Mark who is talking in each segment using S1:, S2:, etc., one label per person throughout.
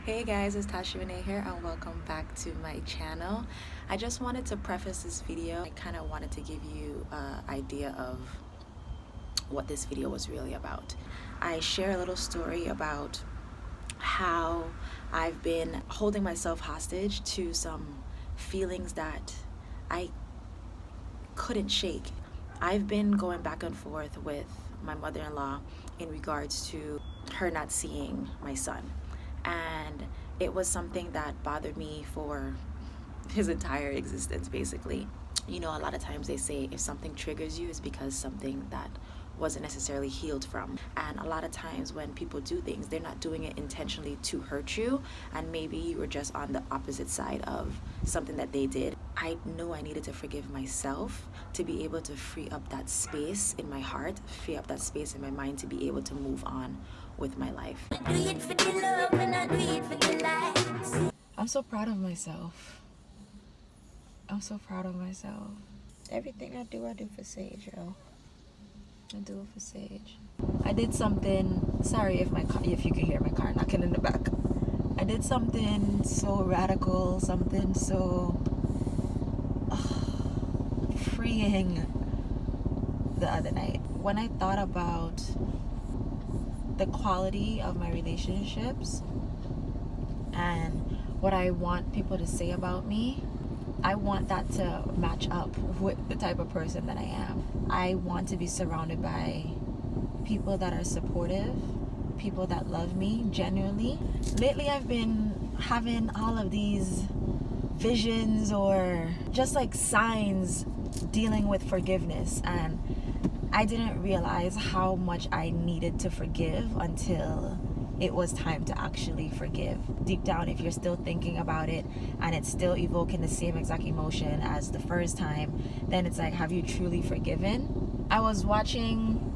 S1: Hey guys, it's Taasha Reneé here and welcome back to my channel. I just wanted to preface this video. I kind of wanted to give you an idea of what this video was really about. I share a little story about how I've been holding myself hostage to some feelings that I couldn't shake. I've been going back and forth with my mother-in-law in regards to her not seeing my son. And it was something that bothered me for his entire existence, basically. You know, a lot of times they say if something triggers you, it's because something that wasn't necessarily healed from. And a lot of times when people do things, they're not doing it intentionally to hurt you, and maybe you were just on the opposite side of something that they did. I knew I needed to forgive myself to be able to free up that space in my heart, free up that space in my mind to be able to move on with my life. I'm so proud of myself. I'm so proud of myself. Everything I do for Sage, yo. I do it for Sage. I did something, sorry if you can hear my car knocking in the back. I did something so radical, something so freeing the other night. When I thought about the quality of my relationships and what I want people to say about me, I want that to match up with the type of person that I am. I want to be surrounded by people that are supportive, people that love me genuinely. Lately I've been having all of these visions or just like signs dealing with forgiveness, and I didn't realize how much I needed to forgive until it was time to actually forgive. Deep down, if you're still thinking about it and it's still evoking the same exact emotion as the first time, then it's like, have you truly forgiven? I was watching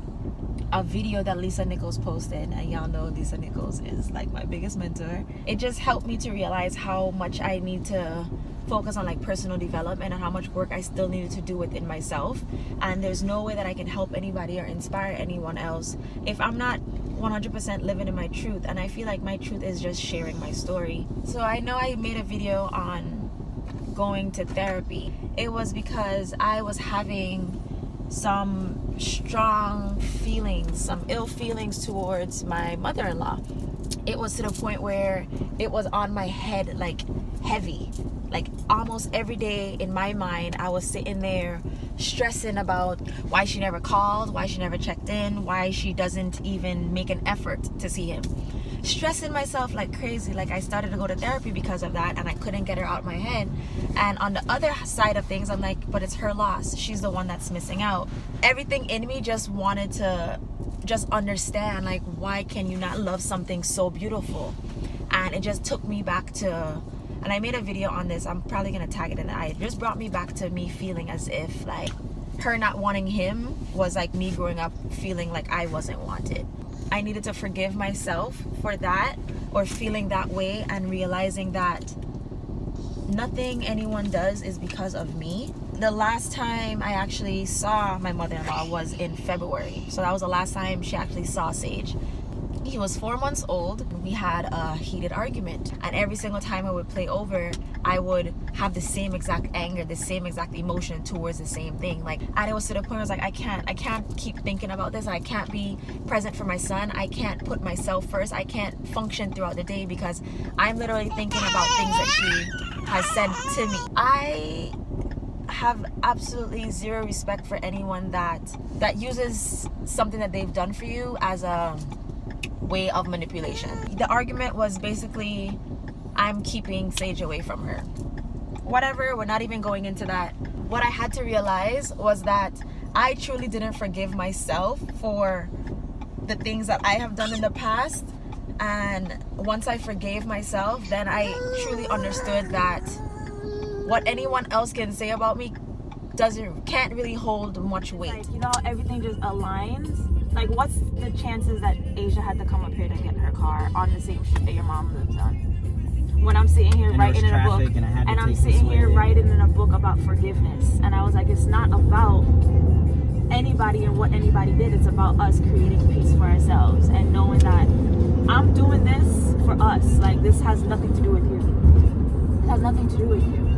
S1: a video that Lisa Nichols posted, and y'all know Lisa Nichols is like my biggest mentor. It just helped me to realize how much I need to focus on like personal development and how much work I still needed to do within myself. And there's no way that I can help anybody or inspire anyone else if I'm not 100% living in my truth. And I feel like my truth is just sharing my story. So I know I made a video on going to therapy. It was because I was having some strong feelings, some ill feelings towards my mother-in-law. It was to the point where it was on my head like heavy. Like almost every day in my mind, I was sitting there stressing about why she never called, why she never checked in, why she doesn't even make an effort to see him. Stressing myself like crazy. Like I started to go to therapy because of that, and I couldn't get her out of my head. And on the other side of things, I'm like, but it's her loss. She's the one that's missing out. Everything in me just wanted to just understand, like, why can you not love something so beautiful? And it just took me back to, and I made a video on this, I'm probably gonna tag it in the eye. It just brought me back to me feeling as if like her not wanting him was like me growing up feeling like I wasn't wanted. I needed to forgive myself for that, or feeling that way, and realizing that nothing anyone does is because of me. The last time I actually saw my mother-in-law was in February. So that was the last time she actually saw Sage. He was 4 months old. We had a heated argument, and every single time I would play over, I would have the same exact anger, the same exact emotion towards the same thing. Like, and it was to the point where I was like, I can't keep thinking about this. I can't be present for my son. I can't put myself first. I can't function throughout the day because I'm literally thinking about things that she has said to me. I have absolutely zero respect for anyone that uses something that they've done for you as a way of manipulation. The argument was basically, I'm keeping Sage away from her. Whatever, we're not even going into that. What I had to realize was that I truly didn't forgive myself for the things that I have done in the past. And once I forgave myself, then I truly understood that what anyone else can say about me can't really hold much weight.
S2: Like, you know how everything just aligns? Like, what's the chances that Asia had to come up here to get her car on the same street that your mom lives on? When I'm sitting here writing in a book, and I'm sitting here writing in a book about forgiveness, and I was like, it's not about anybody and what anybody did. It's about us creating peace for ourselves and knowing that I'm doing this for us. Like, this has nothing to do with you. It has nothing to do with you.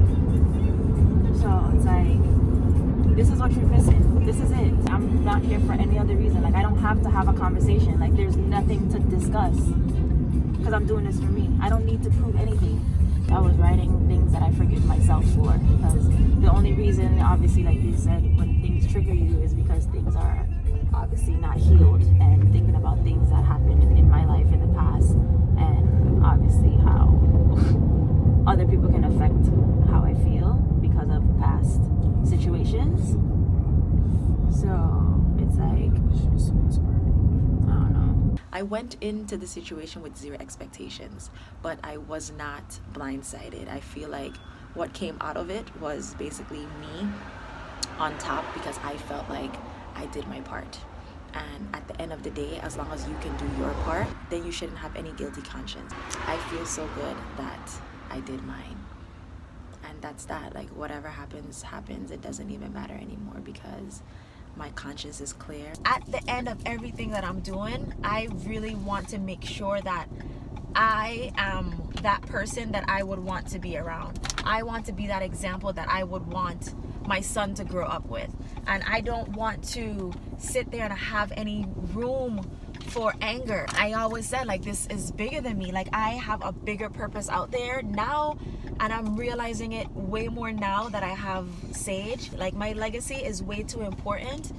S2: So it's like, this is what you're missing. This is it. I'm not here for any other reason. Like, I don't have to have a conversation. Like, there's nothing to discuss because I'm doing this for me. I don't need to prove anything. I was writing things that I forgive myself for, because the only reason, obviously, like you said, when things trigger you is because things are obviously not healed, and thinking about things that happened in my life in the past, and obviously how other people can affect how I feel because of past situations. So it's like, I don't know.
S1: I went into the situation with zero expectations, but I was not blindsided. I feel like what came out of it was basically me on top, because I felt like I did my part. And at the end of the day, as long as you can do your part, then you shouldn't have any guilty conscience. I feel so good that I did mine. And that's that. Like, whatever happens, happens. It doesn't even matter anymore, because my conscience is clear. At the end of everything that I'm doing, I really want to make sure that I am that person that I would want to be around. I want to be that example that I would want my son to grow up with. And I don't want to sit there and have any room for anger. I always said, like, this is bigger than me. Like, I have a bigger purpose out there now, and I'm realizing it way more now that I have Sage. Like, my legacy is way too important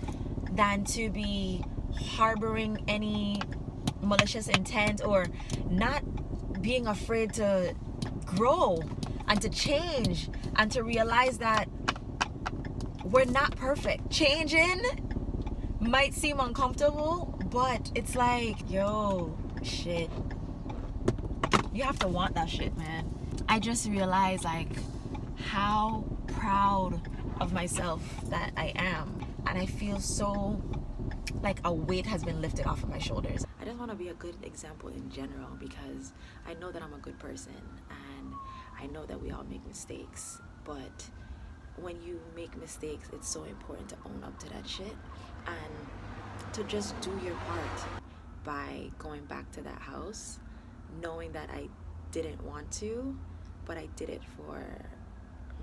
S1: than to be harboring any malicious intent, or not being afraid to grow and to change and to realize that we're not perfect. Changing might seem uncomfortable, but it's like, yo, shit, you have to want that shit, man. I just realized, like, how proud of myself that I am, and I feel so like a weight has been lifted off of my shoulders. I just want to be a good example in general, because I know that I'm a good person, and I know that we all make mistakes, but when you make mistakes, it's so important to own up to that shit and to just do your part by going back to that house, knowing that I didn't want to, but I did it for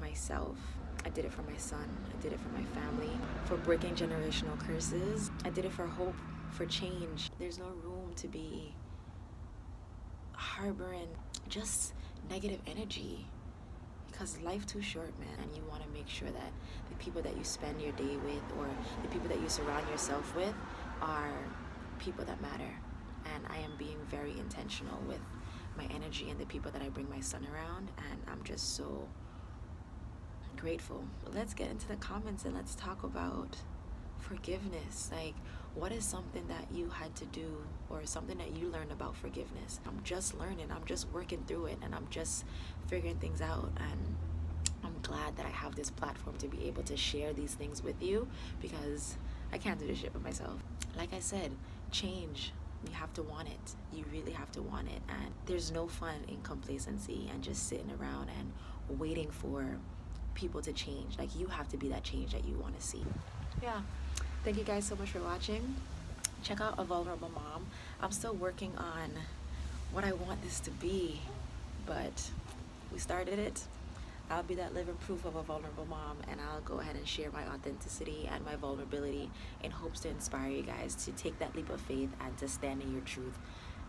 S1: myself. I did it for my son. I did it for my family, for breaking generational curses. I did it for hope, for change. There's no room to be harboring just negative energy, because life's too short, man, and you want to make sure that the people that you spend your day with, or the people that you surround yourself with, are people that matter. And I am being very intentional with my energy and the people that I bring my son around, and I'm just so grateful. Let's get into the comments and let's talk about forgiveness. Like, what is something that you had to do, or something that you learned about forgiveness? I'm just learning, I'm just working through it, and I'm just figuring things out, and I'm glad that I have this platform to be able to share these things with you, because I can't do this shit by myself. Like I said, change, you have to want it. You really have to want it, and there's no fun in complacency and just sitting around and waiting for people to change. Like, you have to be that change that you want to see. Yeah, thank you guys so much for watching. Check out A Vulnerable Mom. I'm still working on what I want this to be, but we started it. I'll be that living proof of a vulnerable mom, and I'll go ahead and share my authenticity and my vulnerability in hopes to inspire you guys to take that leap of faith and to stand in your truth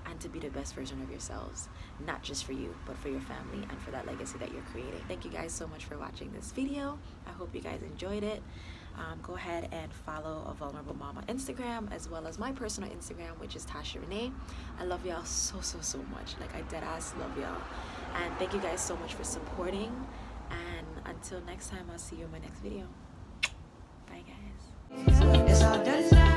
S1: and to be the best version of yourselves, not just for you, but for your family and for that legacy that you're creating. Thank you guys so much for watching this video. I hope you guys enjoyed it. Go ahead and follow A Vulnerable Mom on Instagram, as well as my personal Instagram, which is Taasha Reneé. I love y'all so much. Like, I dead ass love y'all. And thank you guys so much for supporting. And until next time, I'll see you in my next video. Bye, guys.